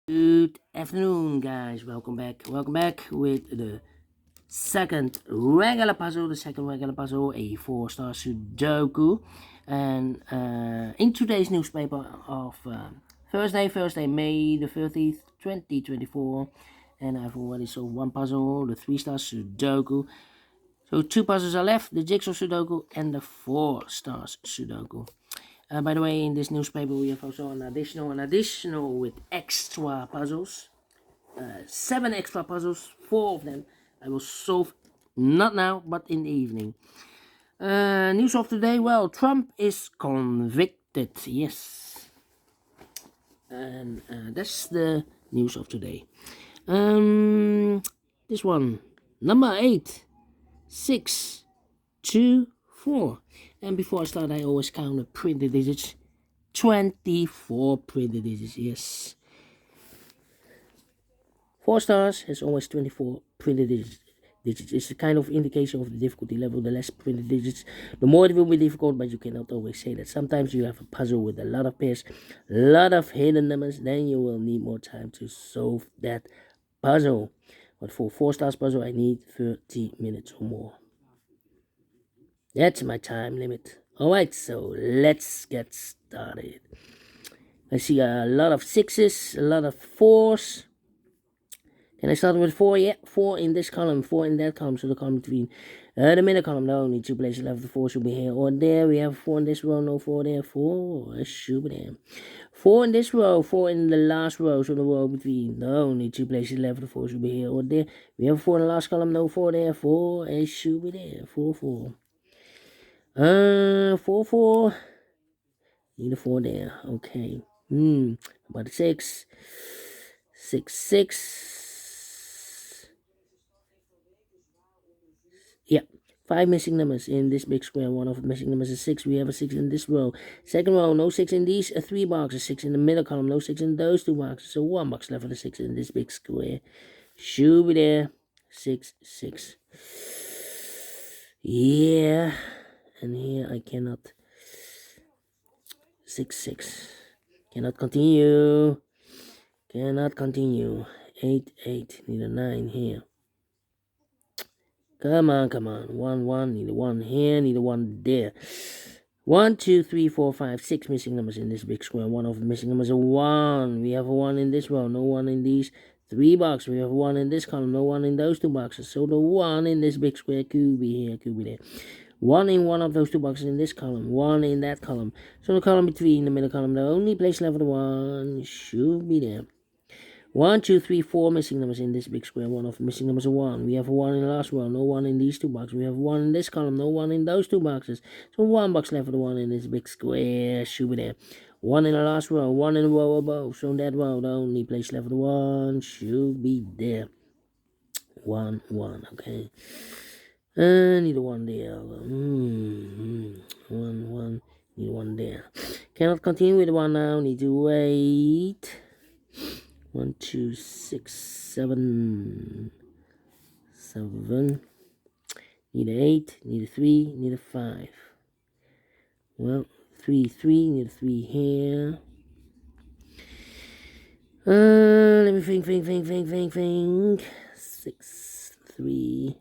Good afternoon, guys. Welcome back. Welcome back with the second regular puzzle. A four-star Sudoku. And in today's newspaper of Thursday, May the 30th, 2024. And I've already solved one puzzle, the three-star Sudoku. So two puzzles are left, the Jigsaw Sudoku and the Four Stars Sudoku. By the way, in this newspaper we have also an additional with extra puzzles. 7 extra puzzles, 4 of them I will solve not now, but in the evening. News of today, well, Trump is convicted, yes. And that's the news of today. This one, number 8, 6, 2, 4. And before I start, I always count the printed digits. 24 printed digits, yes. 4 stars has always 24 printed digits. It's a kind of indication of the difficulty level. The less printed digits, the more it will be difficult, but you cannot always say that. Sometimes you have a puzzle with a lot of pairs, a lot of hidden numbers, then you will need more time to solve that puzzle. But for 4 stars puzzle, I need 30 minutes or more. That's my time limit. Alright, so let's get started. I see a lot of 6s, a lot of 4s. Can I start with 4? Yeah, 4 in this column, 4 in that column. So the column between the middle column, no, only 2 places left. The 4 should be here or there. We have 4 in this row, no 4 there. 4 should be there. 4 in this row, 4 in the last row. So the row between, no, only 2 places left. The 4 should be here or there. We have 4 in the last column, no 4 there. 4 should be there. 4, 4. 4, 4. Need a 4 there. Okay. About a 6. 6, 6. Yeah, 5 missing numbers in this big square. One of the missing numbers is 6. We have a 6 in this row. Second row, no 6 in these 3 boxes. 6 in the middle column, no 6 in those 2 boxes. So 1 box left for the 6 in this big square. Should be there. 6, 6. Yeah, and here I cannot. 6, 6. Cannot continue. 8, 8. Need a 9 here. Come on. 1, 1. Need a 1 here. Need a 1 there. 1, 2, 3, 4, 5, 6 missing numbers in this big square. One of the missing numbers is a 1. We have a 1 in this row. No 1 in these 3 boxes. We have 1 in this column. No 1 in those 2 boxes. So the 1 in this big square could be here. Could be there. 1 in one of those 2 boxes in this column. 1 in that column. So the column between the middle column, the only place left for the 1 should be there. 1, 2, 3, 4 missing numbers in this big square. One of the missing numbers is 1. We have a 1 in the last row. No 1 in these 2 boxes. We have 1 in this column. No 1 in those 2 boxes. So 1 box left for the 1 in this big square. Should be there. 1 in the last row. 1 in the row above. So in that row, the only place left for the 1 should be there. 1, 1. Okay. Need a 1 there. 1, 1. Need 1 there. Cannot continue with 1 now. Need to wait. 1, 2, 6, 7. 7. Need a 8. Need a 3. Need a 5. Well, 3, 3. Need a 3 here. Let me think. 6, 3.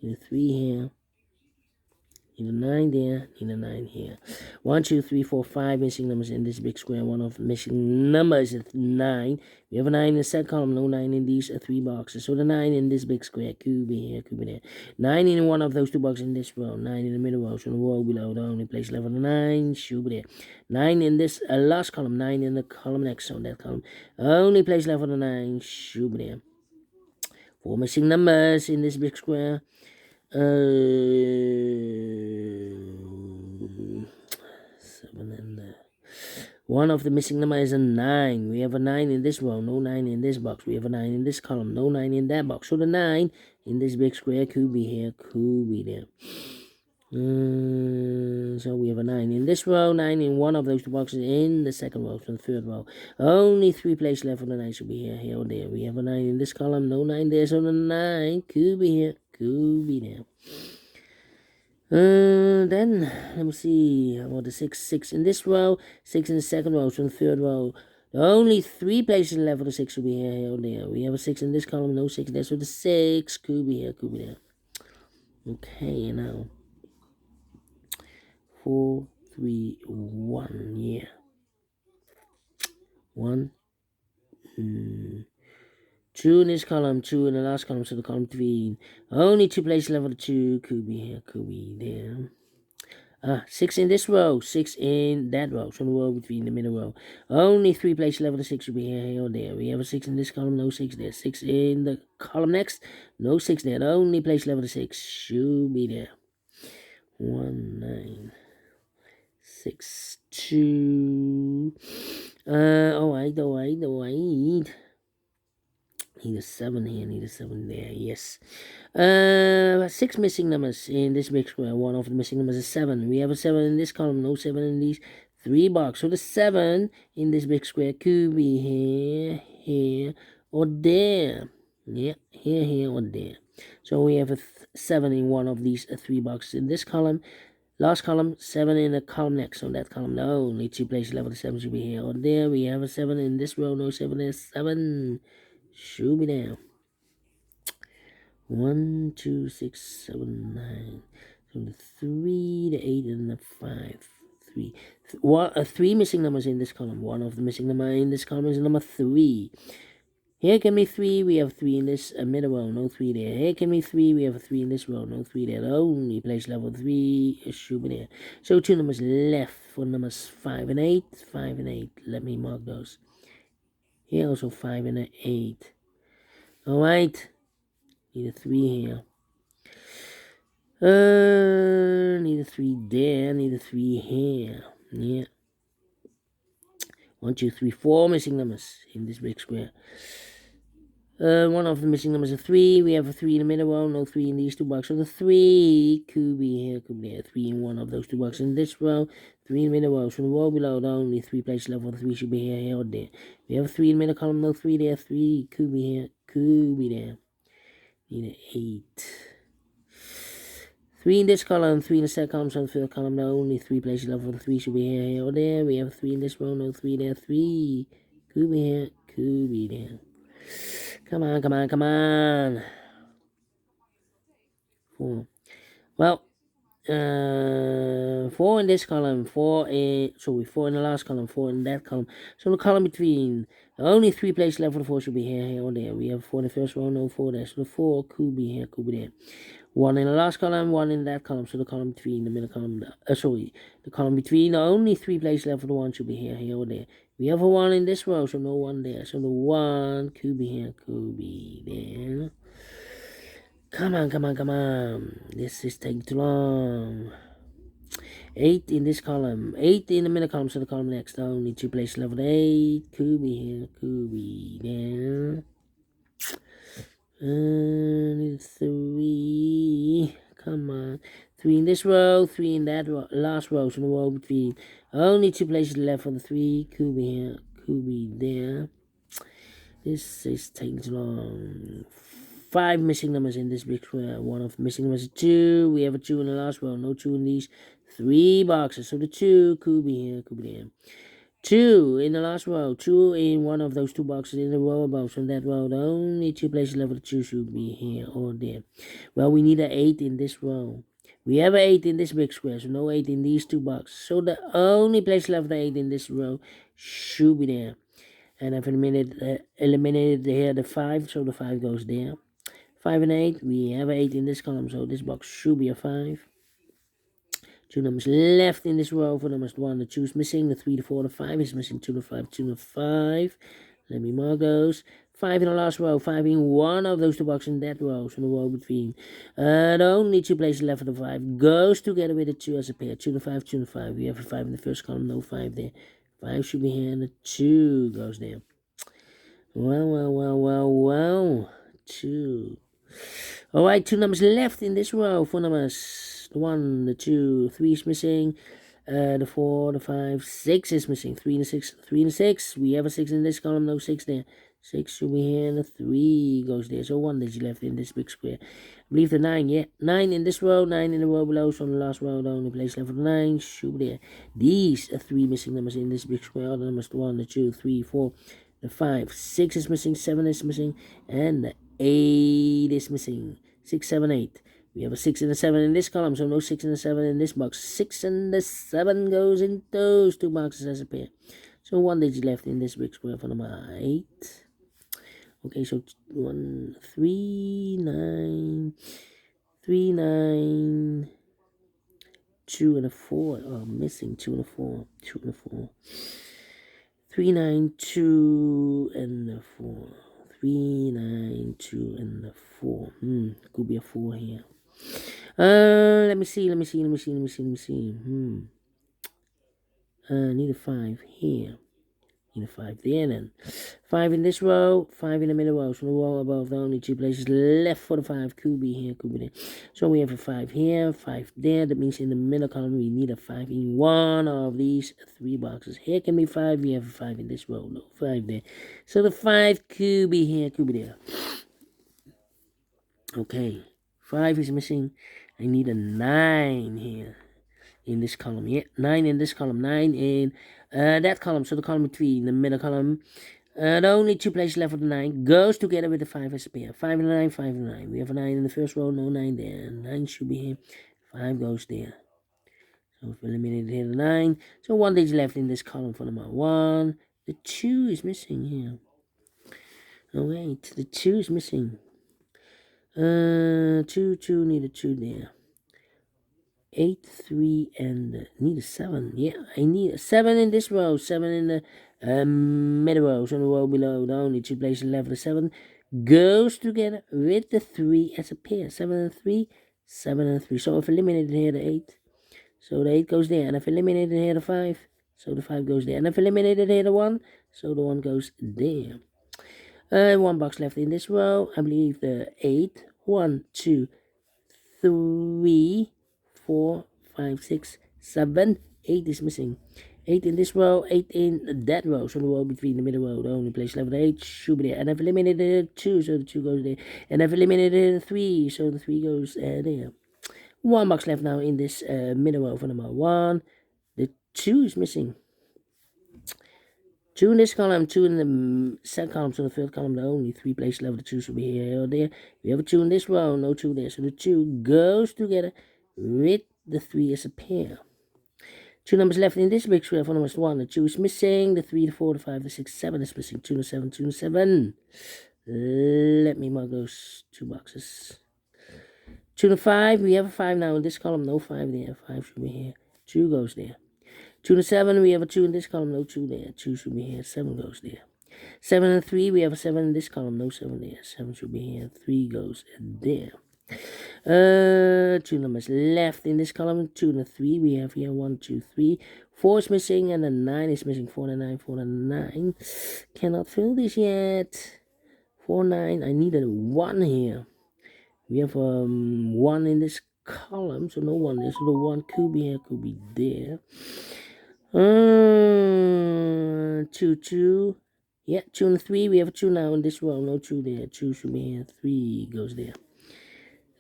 Need a 3 here. Need a 9 there. Need a 9 here. 1, 2, 3, 4, 5 missing numbers in this big square. One of the missing numbers is 9. We have a 9 in the second column. No 9 in these 3 boxes. So the 9 in this big square could be here. Could be there. 9 in one of those 2 boxes in this row. 9 in the middle row. So the row below, the only place left for the 9 should be there. 9 in this last column. 9 in the column next. So that column. Only place left for the 9 should be there. 4 missing numbers in this big square. 7 and one of the missing number is a 9. We have a 9 in this row. No 9 in this box. We have a 9 in this column. No 9 in that box. So the 9 in this big square could be here. Could be there. So we have a 9 in this row. 9 in one of those 2 boxes in the second row. So the third row. Only 3 places left for the 9 should be here. Here or there. We have a 9 in this column. No 9 there. So the 9 could be here. Could be there. Then let me see about the 6 in this row, 6 in the second row. So in the third row, Only 3 places left for the 6 will be here or there. We have a 6 in this column, no 6 there, so the 6 could be here, could be there. Okay, now 4, 3, 1, yeah. 1, 2 in this column, 2 in the last column, so the column 3. Only 2 places left for the 2 could be here, could be there. 6 in this row, 6 in that row, so the row between the middle row. Only 3 places left for the 6 will be here or there. We have a 6 in this column, no 6 there. 6 in the column next, no 6 there. The only place left for the 6 should be there. 1, 9, 6, 2. Alright. Need a 7 here, need a 7 there, yes. 6 missing numbers in this big square. One of the missing numbers is 7. We have a 7 in this column, no 7 in these 3 boxes. So the 7 in this big square could be here, or there. Yeah, here, or there. So we have a 7 in one of these 3 boxes in this column. Last column, 7 in the column next. So that column, no, only 2 places left for the 7 should be here or there. We have a 7 in this row, no 7 there. 7 should be there. 1, 2, 6, 7, 9. So the 3, the 8, and the 5. 3. 3 missing numbers in this column. One of the missing number in this column is number 3. Here can be 3, we have 3 in this middle row, no 3 there. Here can be 3, we have a 3 in this row, no 3 there. The only place level 3 should be there. So 2 numbers left for numbers 5 and 8. 5 and 8, let me mark those. Here also 5 and 8. Alright, need a 3 here. Need a 3 there, need a 3 here. Yeah. 1, 2, 3, 4 missing numbers in this big square. One of the missing numbers is 3. We have a 3 in the middle row, no 3 in these 2 boxes. So the 3 could be here, could be there. 3 in one of those 2 boxes in this row, 3 in the middle row. So the row below, the only 3 places left for the 3 should be here, or there. We have a 3 in the middle column, no 3 there. 3 could be here, could be there. Need an 8. 3 in this column, 3 in the second column, so the third column, no, only 3 places left for the 3 should be here, or there. We have 3 in this row, no 3 there. 3 could be here, could be there. Come on. 4. Well, 4 in this column, 4 in the last column, 4 in that column. So the column between, only 3 places left for the 4 should be here, or there. We have 4 in the first row, no 4 there. So the 4 could be here, could be there. 1 in the last column, 1 in that column. So the column between, the middle column, the column between, only 3 places left for the 1 should be here, or there. We have a 1 in this row, so no 1 there. So the 1 could be here, could be there. Come on. This is taking too long. 8 in this column. 8 in the middle column, so the column next. Only 2 places left. 8 could be here, could be there. 3. Come on. 3 in this row, 3 in that row, last row, so the row between. Only 2 places left for the 3. Could be here, could be there. This is taking too long. 5 missing numbers in this big square. One of the missing numbers is 2. We have a 2 in the last row, no 2 in these 3 boxes. So the 2 could be here, could be there. 2 in the last row, 2 in one of those 2 boxes in the row above. So that row, the only 2 places left for the 2 should be here or there. Well, we need an 8 in this row. We have an 8 in this big square, so no 8 in these 2 boxes. So the only place left for the 8 in this row should be there. And I've eliminated here the 5, so the 5 goes there. 5 and 8, we have an 8 in this column, so this box should be a 5. 2 numbers left in this row for numbers 1, the 2 is missing, the 3, the 4, the 5 is missing, 2, the 5, 2, the 5. Let me mark those. 5 in the last row, 5 in one of those 2 boxes in that row, so the row between. The only 2 places left for the 5 goes together with the 2 as a pair. 2 to 5, 2 to 5. We have a 5 in the first column, no 5 there. 5 should be here, and the 2 goes there. Well. 2. Alright, 2 numbers left in this row for numbers. The 1, the 2, 3 is missing. The 4, the 5, 6 is missing. 3 and 6, 3 and 6. We have a 6 in this column, no 6 there. 6 should be here, and the 3 goes there. So 1 digit left in this big square. I believe the 9, yeah. 9 in this row, 9 in the row below. So on the last row, the only place left for the 9 should be there. These are 3 missing numbers in this big square. All the numbers, the 1, the 2, 3, 4, the 5. 6 is missing, 7 is missing, and the 8 is missing. 6, 7, 8. We have a 6 and a 7 in this column, so no 6 and a 7 in this box. 6 and the 7 goes in those 2 boxes as a pair. So 1 digit left in this big square for number 8. Okay, so 1, 3, 9, 3, 9, 2 and a 4. Oh, missing 2 and a 4, 2 and a 4. 3, 9, 2 and a 4. 3, 9, 2 and a 4. Could be a 4 here. Let me see. Need a 5 here. Need a 5 there then. 5 in this row, 5 in the middle row. So the row above, the only 2 places left for the 5 could be here, could be there. So we have a 5 here, 5 there. That means in the middle column we need a 5 in one of these 3 boxes. Here can be 5, we have a 5 in this row, no 5 there. So the 5 could be here, could be there. Okay, 5 is missing. I need a 9 here in this column. Yeah, 9 in this column, 9 in that column. So the column between the middle column, the only 2 places left for the 9 goes together with the 5 as a pair. 5 and a 9, 5 and a 9. We have a 9 in the first row, no 9 there. 9 should be here. 5 goes there. So we've eliminated here the 9. So 1 digit left in this column for number 1. The 2 is missing here. Oh wait, the 2 is missing. 2, need a 2 there. 8, 3, and need a 7. Yeah, I need a 7 in this row, 7 in the middle row. So the row below, the only 2 places left, the 7 goes together with the 3 as a pair. 7 and 3, 7 and 3. So I've eliminated here the 8. So the 8 goes there. And I've eliminated here the 5. So the 5 goes there. And I've eliminated here the 1. So the 1 goes there. 1 box left in this row. I believe the 8. 1, 2, 3, 4, 5, 6, 7, 8 is missing. 8 in this row, 8 in that row. So the row between the middle row, the only place left, the 8 should be there. And I've eliminated 2, so the 2 goes there. And I've eliminated 3, so the 3 goes there. 1 box left now in this middle row for number 1. The 2 is missing. 2 in this column, 2 in the second column, so the third column, the only 3 places left, the 2 should be here or there. We have a 2 in this row, no 2 there, so the 2 goes together with the 3 as a pair. 2 numbers left in this big square for number 1. The 2 is missing, the 3, the 4, the 5, the 6, 7 is missing. 2 and 7, 2 and 7. Let me mark those 2 boxes. 2 and 5, we have a 5 now in this column, no 5 there, 5 should be here. 2 goes there. 2 and 7, we have a 2 in this column, no 2 there. 2 should be here, 7 goes there. 7 and 3, we have a 7 in this column, no 7 there. 7 should be here, 3 goes there. 2 numbers left in this column, 2 and 3, we have here 1, 2, 3. 4 is missing, and the 9 is missing. 4 and 9, 4 and 9. Cannot fill this yet. 4, 9, I need a 1 here. We have 1 in this column, so no 1 there. So the 1 could be here, could be there. 2, 2. Yeah, 2 and 3. We have a 2 now in this row. No 2 there. 2 should be here. 3 goes there.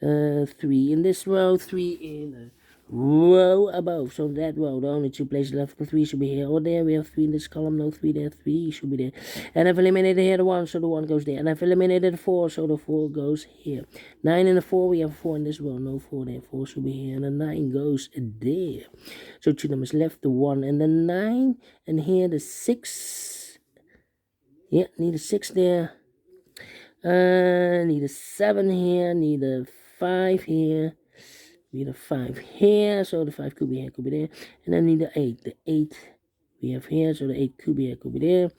3 in this row. 3 in the row above. So that row, the only 2 places left for 3 should be here or there. We have 3 in this column. No 3 there. 3 should be there. And I've eliminated here the 1, so the 1 goes there. And I've eliminated the 4, so the 4 goes here. 9 and the 4, we have 4 in this row. No 4 there. 4 should be here. And the 9 goes there. So 2 numbers left, the 1 and the 9. And here the 6. Yeah, need a 6 there. Need a 7 here. Need a 5 here. Need a 5 here, so the 5 could be here, could be there. And then need the 8. The 8 we have here, so the 8 could be here, could be there.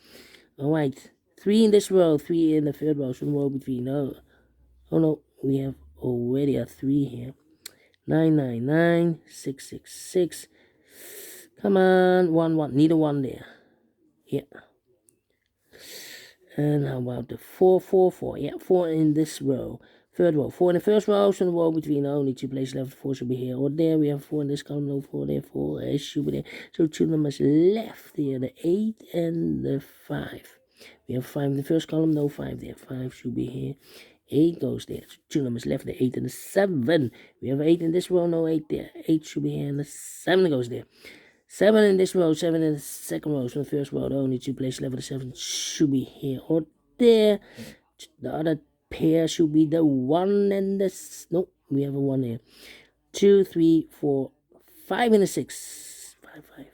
Alright, 3 in this row, 3 in the third row, so the row between. Oh no, we have already a 3 here. 9, 9, 9, 6, 6, 6. Come on, 1, 1. Need a 1 there. Yeah. And how about the 4, 4, 4? Yeah, 4 in this row. Third row. 4 in the first row, so the row between only 2 places left. 4 should be here or there. We have 4 in this column, no 4 there. 4 should be there. So 2 numbers left here, the 8 and the 5. We have 5 in the first column, no 5 there. 5 should be here. 8 goes there. 2 numbers left, the 8 and the 7. We have 8 in this row, no 8 there. 8 should be here, and the 7 goes there. 7 in this row, 7 in the second row. So the first row, the only 2 places left, the 7 should be here or there. The other pair should be the 1 and the... No, we have a 1 here. 2, 3, 4, 5 and a 6.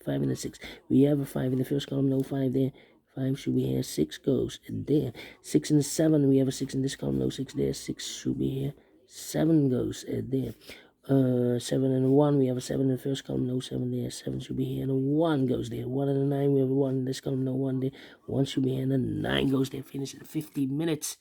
5 and a 6. We have a 5 in the first column, no 5 there. 5 should be here. 6 goes there. 6 and 7. We have a 6 in this column, no 6 there. 6 should be here. 7 goes there. 7 and a 1. We have a 7 in the first column, no 7 there. 7 should be here, and a 1 goes there. 1 and a 9. We have a 1 in this column, no 1 there. 1 should be here, and a 9 goes there. Finish in 15 minutes.